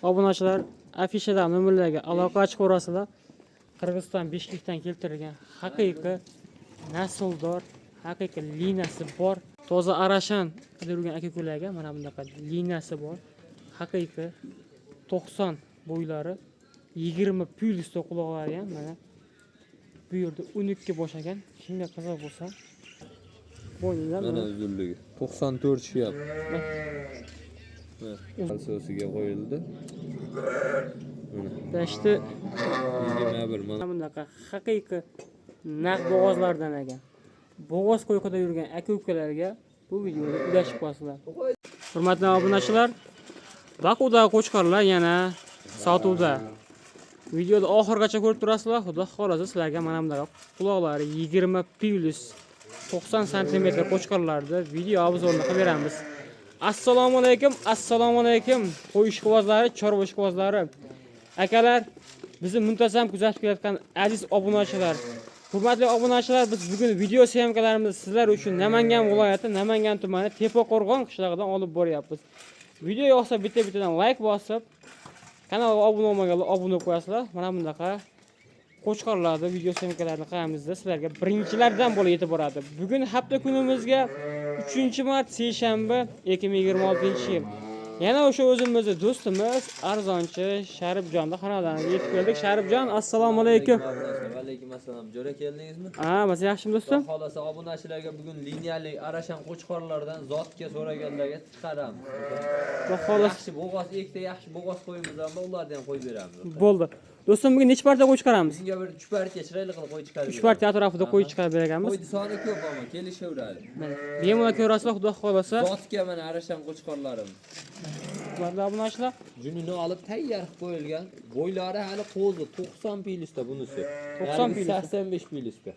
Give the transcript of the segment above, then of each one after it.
Obunachilar afishadan nomerlarga aloqa chiqarasizlar. Qirg'iziston Bishkekdan keltirilgan haqiqiy nasldor, haqiqiy liniyasi bor, toza arashan qidirgan aka-ukalarga mana bunaqa liniyasi bor. Haqiqiy 90 bo'ylari, 20 plyusda quloqlari ham mana bu yerda 12 bosh ekan. Kimga qiziq bo'lsa, bo'yningdan mana uzunligi 94 shiyap. Asosiga qo'yildi. Dashti 21 mana bunaqa haqiqiy naq bo'g'ozlardan ekan. Bo'g'oz qo'yqida yurgan aka-ukalarga bu videoni ulashib qo'yasizlar. Hurmatli obunachilar, Bakuda qo'chqorlar yana sotuvda. Videoda oxirgacha ko'rib turasizlar. Xudo xolasa sizlarga mana bunaqa quloqlari 20 plus 90 cm qo'chqorlarni video obzorini qilib beramiz. Assalomu alaykum, assalomu alaykum. Qo'y ishqibozlari, chorva ishqibozlari, akalar, bizni muntazam kuzatib kelayotgan aziz obunachilar. Hurmatli obunachilar, biz bugun video syomkalarimizni sizlar uchun Namangan viloyati, Namangan tumani Tepaqo'rg'on qishlog'idan olib boryapmiz. Video yoqsa bitta-bittadan like bosib, kanalga obuna bo'lmaganlar obuna qo'yasizlar. Mana bunaqa qo'chqorlarni video syomkalarini qilamiz-da, sizlarga birinchilardan bo'lib yetib boradi. Bugun hafta kunimizga 3-mart seshanba 2026-yil. Yana o'sha o'zimizni do'stimiz arzonchi Sharifjonning xonadoniga yetib keldik. Sharifjon, assalomu alaykum. Va alaykum assalom. Jo'ra keldingizmi? Biz yaxshimi do'stim? Xolasa obunachilarga bugun liniyali arashan qo'chqorlardan zotga so'raganlarga chiqaramiz. Xudo xolasa Yaxshi bo'g'oz, ekta yaxshi bo'g'oz qo'yimiz ham ulardan qo'yib beramiz. bo'ldi. Do'stim, bugun necha parcha qo'y chiqaramiz? Bizga bir 3 partiya chiroyli qilib qo'y chiqarib. 3 partiya atrofida qo'y chiqarib berganmiz. Qo'yni soni ko'p ammo kelishaveradi. Mana bemalol ko'rasizlar, Xudo xolasa. Zotga mana arashan qo'chqorlarimiz. Hurmatli obunachilar, Junini olib tayyor qilib qo'yilgan. Bo'ylari hali qo'zi 90 plyusda bunisi. 90 plyus. 85 plyusda.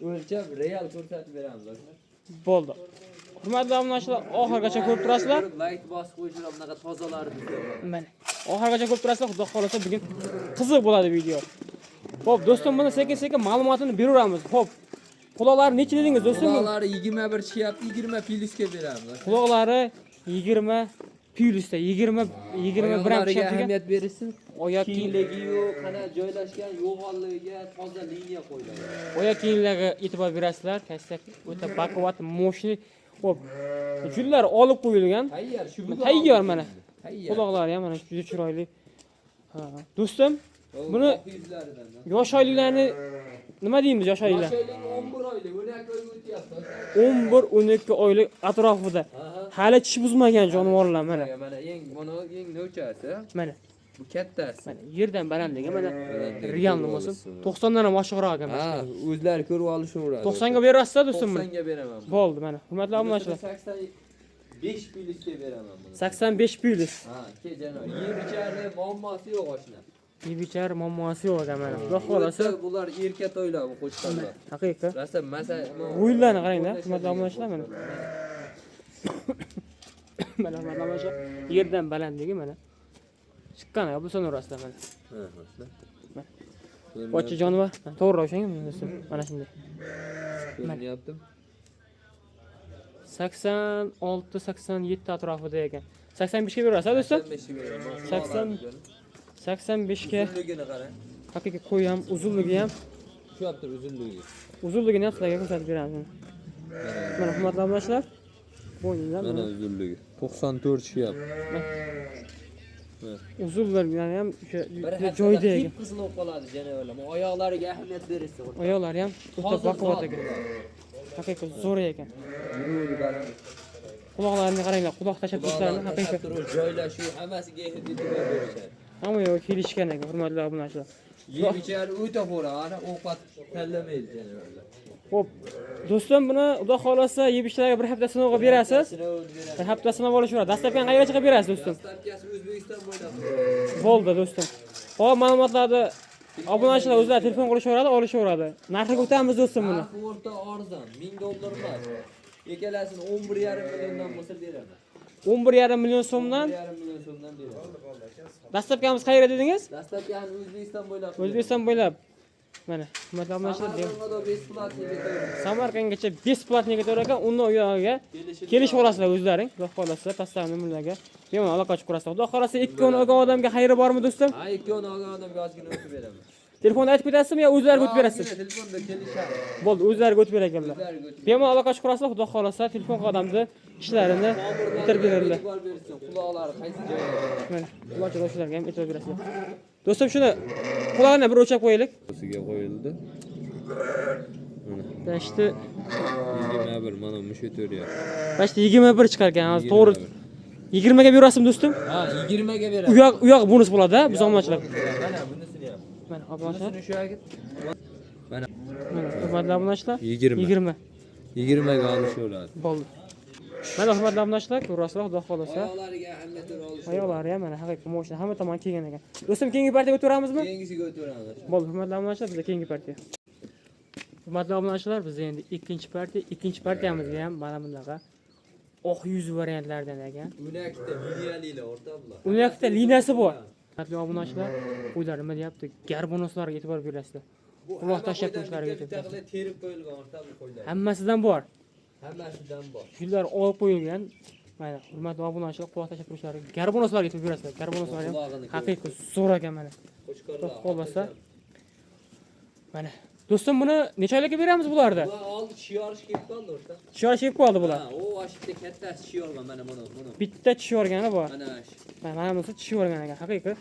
O'lchab real ko'rsatib beramiz aka. bo'ldi. Hurmatli obunachilar, oxirgacha ko'rib turasizlar. Light bosib qo'yishlar bunaqa tozalari bizda. Mana oxirgacha ko'rib turasizlar, Xudo xolasa bugun qiziq bo'ladi video. Xo'p, do'stim, buni sekin-sekin ma'lumotini beraveramiz. Xo'p, quloqlari necha dedingiz do'stim? Quloqlari 21 shiyap 20 plyusga beramiz. Quloqlari 20 plyusda, 21 ham Oyoqlariga pishadigan. ahamiyat berilsin. Oyoq Kengligi yo'q, qana joylashgan, yo'g'onligiga toza liniya qo'yiladi. oyoq kiyimlariga e'tibor berasizlar. Kassak o'ta baquvvat, moshni. Xo'p, jullar olib qo'yilgan. Tayyor, shu bugun Tayyor mana. Tayyor. Quloqlari ham mana juda chiroyli. Do'stim, buni yuzlaridan. yosh oyliklarni nima deymiz yosh oyliklar? Yoshaylik 11 oylik, 12 oy o'tyapti. 11-12 oylik atrofida. Hali tish buzmagan jonivorlar mana. Mana eng no'chasi. Mana. Bu kattasi. Mana yerdan balandligi mana real bo'lsin. 90 dan ham oshiqroq ekan. Ha, o'zlari ko'rib olishaveradi. 90 ga berasiz do'stim. 90 ga beraman. Bo'ldi mana. Hurmatli obunachilar. 85 plyusga beraman buni. 85 plyus. Ha, kejano. Yer ichari muammosi yo'q oshna. Yebichar muammosi yo'q ekan mana. Xudo xolasa bular erka to'ylar bu qo'chqorlar. haqiqat. Rasm O'yinlarni qaranglar, hurmatli obunachilar mana. Mana obunachilar yerdan balandligi mana. Chiqqan bu so'narasizlar mana. Ha, Qo'chi jonivor. To'g'ri o'shanga do'stim. Mana shunday. ko'rinyaptim. 86-87 atrofida ekan. 85 ga berasiz do'stim? 85 ga. Uzunligini qarang. Haqiqiy qo'y ham, uzunligi ham. Shu yerda uzunligi. Uzunligini ham sizlarga ko'rsatib beramiz. Mana hurmatli obunachilar, bo'yningdan Mana uzunligi 94 shiyap. uzunligi ham o'sha joyida ekan. Qizil bo'lib qoladi janavorlar. Oyoqlariga ahamiyat berishsin. Oyoqlari ham o'ta baquvvat ekan. Haqiqiy zo'r ekan. Quloqlarini qaranglar, quloq tashabbuslarini haqiqiy. Joylashuv hammasiga e'tibor berishadi. Hamma yo'q kelishgan ekan, hurmatli obunachilar. Yer ichari o'ta xo'ra, ana ovqat tanlamaydi janavorlar. Xo'p, do'stim, buni xudo xolasa yebishlarga bir hafta sinovga berasiz. Bir hafta sinov olishaveradi. Dastlabki qayerga chiqib berasiz do'stim? Dastlabkasi O'zbekiston bo'ylab. Bo'ldi do'stim. Hop, ma'lumotlarni obunachilar o'zlari telefon qilishaveradi, olishaveradi. Narxiga o'tamiz do'stim buni. Narxi o'rta arzon, $1000 emas. Ekalasini 11,5 milliondan bo'lsa beraman. 11,5 million so'mdan. 11,5 million so'mdan beraman. Dastlabkamiz qayerda dedingiz? Dastlabkani O'zbekiston bo'ylab. O'zbekiston bo'ylab. Mana hurmatli obunachilar, Samarqandga besplatniy ketaveramiz. Samarqandgacha besplatniy ketaver ekan, undan u yog'iga kelishib olasizlar o'zlaring. Xudo xolasa, pastdan nimalarga bemalol aloqa qilib ko'rasizlar. Xudo xolasa, ikki kun olgan odamga xayri bormi do'stim? Ha, ikki kun olgan odamga ozgina o'tib beraman. Telefonda aytib ketasizmi yo o'zlariga o'tib berasiz? Telefonda kelishadi. Bo'ldi, o'zlariga o'tib berar ekanlar. O'zlariga o'tib. Bemalol aloqa qilib ko'rasizlar, xudo xolasa, telefon xodimni ishlarini bitirib beradilar. E'tibor bersin, quloqlari qaysi joyda. Mana quloqcha shularga ham e'tibor berasizlar. Do'stim, shuni quloqni bir o'chab qo'yaylik. O'siga qo'yildi. Dashti 21 mana mushu to'ryapti. Dashti 21 chiqar ekan, hozir to'g'ri 20 ga berasizmi do'stim? Ha, 20 ga beradi. U yoq bonus bo'ladi-da, biz omochlar. Mana bunisini ham. Mana obunachilar. Bunisini shu yerga. Mana Hurmatli obunachilar, 20. 20 20 ga olishaveradi. bo'ldi. Mana hurmatli obunachilar, ko'rasizlar, xudo xolasa. Oyoqlariga ahamiyat olish. Oyoqlari ham mana haqiqiy moshina hamma tomon kelgan ekan. Do'stim, keyingi partiyaga o'taramizmi? Keyingisiga o'tiraveramiz. Bo'ldi, hurmatli obunachilar, bizga keyingi partiya. Hurmatli obunachilar, biz endi ikkinchi partiyamizga ham mana bunaqa oq yuz variantlardan ekan. Unakda liniyalilar o'rtoqlar. Unakda liniyasi bor. Hurmatli obunachilar, qo'ylar nima deyapti? Garbonoslarga e'tibor berasizlar. Quloq tashlab qo'yishlariga bitta qilib terib qo'yilgan o'rtoqlar qo'ylar. Hammasidan bor. Hammasidan bor. Shular olib qo'yilgan. Mana hurmatli obunachilar, quloq tashlab qo'yishlariga garbonoslarga e'tibor berasizlar. Garbonoslar ham haqiqiy zo'r ekan mana. Qo'chqorlar. Qolmasa mana. Do'stim, buni necha oylikka beramiz bularni? Bular oldi chiyorish kelib qoldi o'rtoq. Chiyorishib qoldi bular. Ha, u ashitda kattasi chiyorgan mana buni. Bitta chiyorgani bor. Mana shu. Mana bunisi chiyorgan ekan. Haqiqiy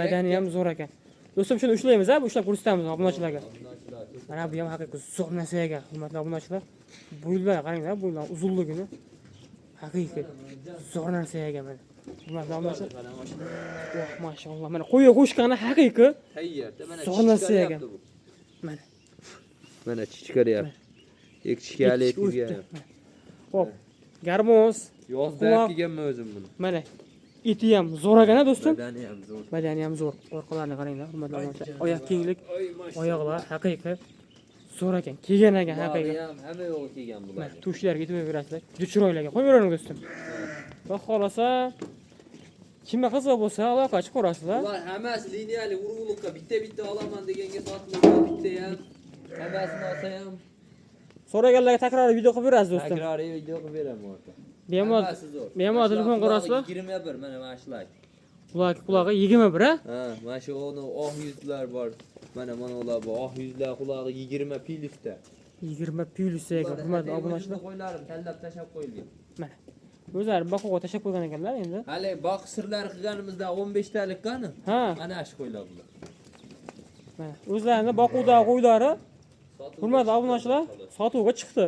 badani ham zo'r ekan. Do'stim, shuni ushlaymiz, ha, ushlab ko'rsatamiz obunachilarga. Mana bu ham haqiqiy zo'r narsa ekan, hurmatli obunachilar. Bo'ylar, qaranglar, bo'ylar uzunligini. Haqiqiy zo'r narsa ekan mana. Hurmatli obunachilar. Oh, mashallah. Mana qo'yga qo'shgani haqiqiy Tayyorda mana zo'r narsa ekan. Mana. Mana chichkaryapti. Ekchikali etgan. Xo'p. Garmos. Yozda kelganman o'zim buni. Mana eti ham zo'r ekan, do'stim. Badani ham zo'r. Badani ham zo'r. Orqalarini qaranglar, hurmatli obunachilar. Oyoq kenglik, oyoqlar haqiqiy zo'r ekan. Kelgan ekan haqiqiy. Hamma yo'g'i kelgan bular. Mana tushlarga e'tibor berasizlar. Juda chiroyli ekan. Qo'yavering do'stim. Va xolasa kimga qiziq bo'lsa, aloqa qilib ko'rasizlar. Ular hammasi liniyali urug'liqqa bitta olaman deganga sotiladi, bitta ham. Hammasini olsa ham So'raganlarga takror video qilib berasiz do'stim. takroriy video qilib beraman o'rta. Bemalol telefon ko'rasizlar. 21 mana mana shular. Qulog'i 21 ha? Ha, mana shu o'ni oq yuzlar bor. Mana ular bor. Oq yuzlar qulog'i 20 plyusda. 20 plus ekan, hurmatli obunachilar. Qo'ylarim tanlab tashab qo'yilgan. Mana. O'zlari boqqa tashab qo'ygan ekanlar endi. Hali boq sirlar qilganimizda 15 talik qani? Ha. Mana shu qo'ylar bular. Mana o'zlarini boquvdagi qo'ylari hurmatli obunachilar sotuvga chiqdi.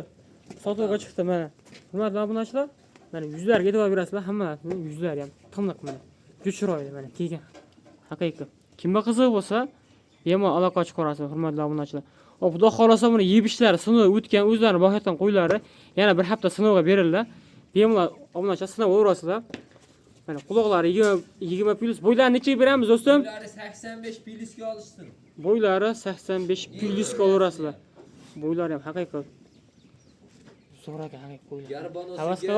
Sotuvga chiqdi mana. Hurmatli obunachilar, mana yuzlarga e'tibor berasizlar, hammasini yuzlari ham tiniq mana. Juda chiroyli mana kelgan. Haqiqiy. Kimga qiziq bo'lsa, bemalol aloqa qilib ko'rasizlar, hurmatli obunachilar. Xudo xolasa buni yebishlari sinov o'tgan o'zlarini boqayotgan qo'ylari yana bir hafta sinovga berildi. Bemalol obunachilar sinov o'rasizlar. Mana quloqlari 20 plus. Bo'ylarini nechaga beramiz do'stim? Bo'ylari 85 plyusga olishsin. Bo'ylari 85 plyusga olarasizlar. Bo'ylari ham haqiqiy zo'r ekan haqiqiy qo'ylar. Garbonosiga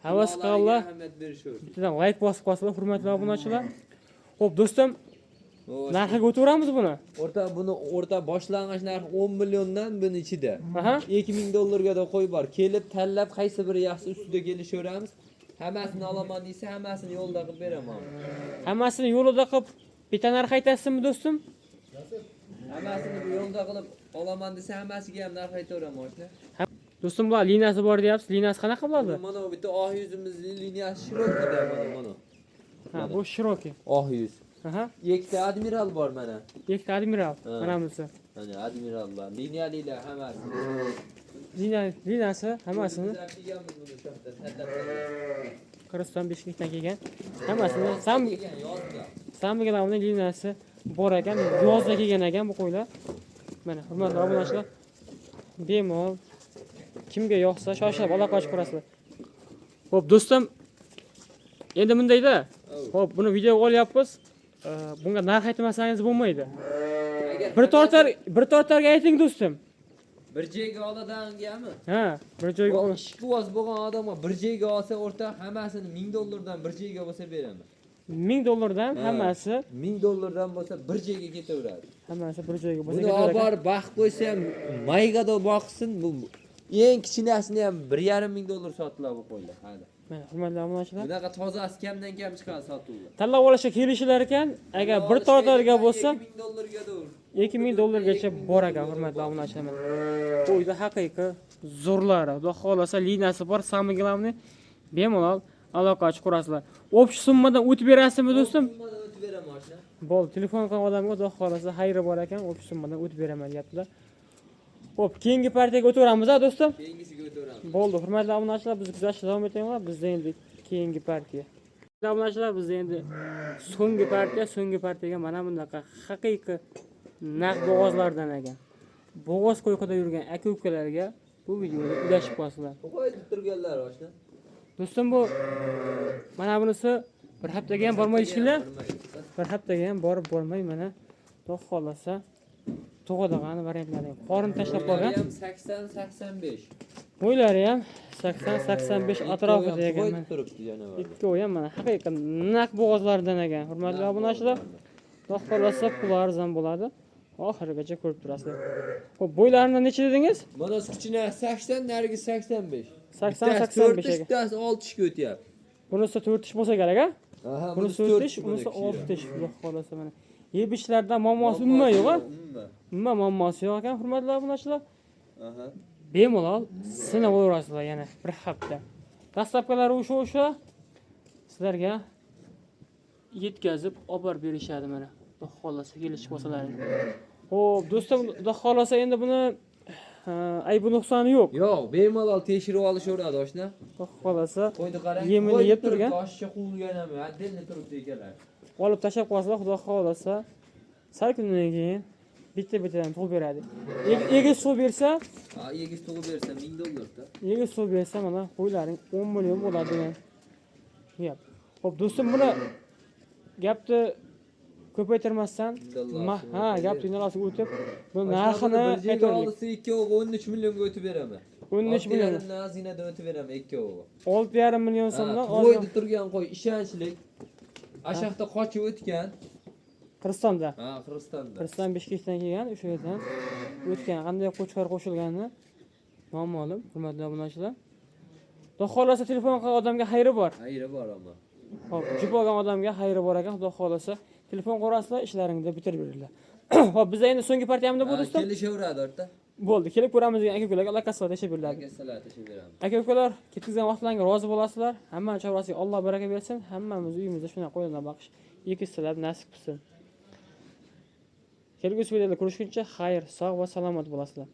Havas qilganlar ahamiyat berishur. bittadan like bosib qo'yasizlar, hurmatli obunachilar. Xo'p, do'stim, narxiga o'tiramiz buni. O'rta boshlang'ich narxi 10 milliondan buni ichida. Aha. 2000 dollarga da qo'y bor. Kelib tanlab qaysi biri yaxshi ustida kelishaveramiz. Hammasini olaman desa, hammasini yo'lda qilib beraman. Hammasini yo'lida qilib bitta narx aytasizmi do'stim? Hammasini bu yo'lda qilib olaman desa, hammasiga ham narx aytaveraman oshna. Do'stim, bular liniyasi bor deyapsiz. Liniyasi qanaqa bo'ladi? Mana bu bitta oq yuzimizning liniyasi shirokida mana. Ha, bu shiroki. Oq yuz. Aha. Ikkita admiral bor mana. Ikkita admiral. Ha. Mana bunisi. Mana admirallar, liniyalilar hammasi. Liniyasi hammasini Qirg'iziston Bishkekdan kelgan. Hammasini sambigalarning liniyasi bor ekan, yozda kelgan ekan bu qo'ylar. Mana hurmatli obunachilar, bemalol kimga yoqsa shoshilib aloqa qilib ko'rasizlar. Xo'p, do'stim, endi bundayda. Xo'p, buni videoga olyapmiz. Bunga narx aytmasangiz bo'lmaydi. Bir tortarga ayting do'stim. Bir joyga oladigangami? Ha, bir joyga ol. Ishqiboz bo'lgan odamga bir joyga olsa o'rta hammasini 1000 dollardan bir joyga bo'lsa beraman. $1000 hammasi $1000 bo'lsa bir joyga ketaveradi. hammasi bir joyga bo'lsa Buni olib borib boqib qo'ysa ham maygada boqsin, bu eng kichkinasini ham $1,5 sotiladi bu qo'ylar. Hadi. mana hurmatli obunachilar, Bunaqa tozasi kamdan kam chiqadi sotuvlar. tanlab olishga kelishilar ekan, agar bir tortadigan bo'lsa $2000 gacha bor ekan hurmatli obunachilar. Qo'yda haqiqiy zo'rlari, xudo xolasa liniyasi bor, samый главный bemalol aloqa chiqarasizlar. Общий summadan o'tib berasizmi do'stim? O'tib beraman oshna. Bo'ldi, telefon qilgan odamga xudo xolasa xayri bor ekan, общий summadan o'tib beraman deyaptilar. Xo'p, keyingi partiyaga o'tamiz, ha do'stim? Keyingisiga o'taveramiz. Bo'ldi, hurmatli obunachilar, biz kuzatishda davom etamiz. Bizda endi keyingi partiya. Obunachilar, bizda endi so'nggi partiyaga mana bunaqa haqiqiy naq bo'g'ozlardan ekan. Bo'g'oz qo'yqida yurgan aka-ukalarga bu videoda ulashib qo'yasizlar. Qo'yib turganlar oshna. Do'stim, bu mana bunisi bir haftaga ham bormaydi shekilli. Bir haftaga ham borib bormay mana xudo xolasa tug'adigan variantlari. Qorin tashlab qolgan. 80-85. Bo'ylari ham 80-85 atrofida ekan. Qo'yib turibdi janovar. Ikkovi ham mana haqiqatan naq bo'g'ozlardan ekan. Hurmatli obunachilar, xudo xolasa pul arzon bo'ladi. Oxirigacha ko'rib turasizlar. Xo'p, bo'ylarini necha dedingiz? Mana kichkina 80, narigi 85. 80-85 ekan. Bittasi 6 ishga o'tyapti. Bunisi 4 ish bo'lsa kerak, a? Aha, Bunisi 4 ish, bunisi 6 ish. Xudo xolasa mana. Yeb ishlardan muammosi umuman yo'q, a? Umuman muammosi yo'q ekan, hurmatli obunachilar. Aha. Bemalol sinab o'rasizlar yana bir hafta. Dastlabkilari o'sha sizlarga yetkazib olib borib berishadi mana. Xudo xolasa kelishib olsalaring. Xo'p, do'stim, xudo xolasa endi buni aybi nuqsoni yo'q. Yo'q, bemalol tekshirib olishaveradi oshna. Xudo xolasa Qo'ydi qarang. yemini yeb turgan. Toshcha quvulgan ham, addelni turibdi ekanlar. Olib tashlab qo'yasizlar, xudo xolasa sal kundan keyin bitta-bittadan tug'ib beradi. Egiz suv bersa, Egiz tug'ib bersa $1000 da. egiz suv bersa mana qo'ylaring 10 million bo'ladi degan gap. Xo'p, do'stim, buni gapni ko'paytirmasdan, gap dinalasiga o'tib, bu narxini aytaylik. Olsa ikkovi 13 millionga o'tib beraman. 13 million. Nazinadan o'tib beraman ikkovi. 6,5 million so'mdan qo'ydi turgan qo'y ishonchli. Ashaqda qochib o'tgan. Qirg'izistonda. Qirg'izistonda. Qirg'iziston Bishkekdan kelgan, o'sha yerdan o'tgan. Qanday qo'chqor qo'shilganini noma'lum, hurmatli obunachilar. Xudo xolasa telefon qilgan odamga xayri bor. Xayri bor ammo. Xo'p, jip olgan odamga xayri bor ekan, xudo xolasa telefon qo'rasizlar, ishlaringni bitirib beringlar. Xo'p, biz endi so'nggi partiyamizda bu do'stim. Kelishaveradi orta. Bo'ldi, kelib ko'ramiz degan aka-ukalarga Alloh kasal tashab beriladi. Akasalar tashib beramiz. Aka-ukalar, ketkizgan vaqtlaringizga rozi bo'lasizlar. Hammaning chorvasiga Alloh baraka bersin. Hammamiz uyimizda shunday qo'ydan baqish ekizsalar nasib qilsin. Kelgusi videoda ko'rishguncha xayr, sog' va salomat bo'lasizlar.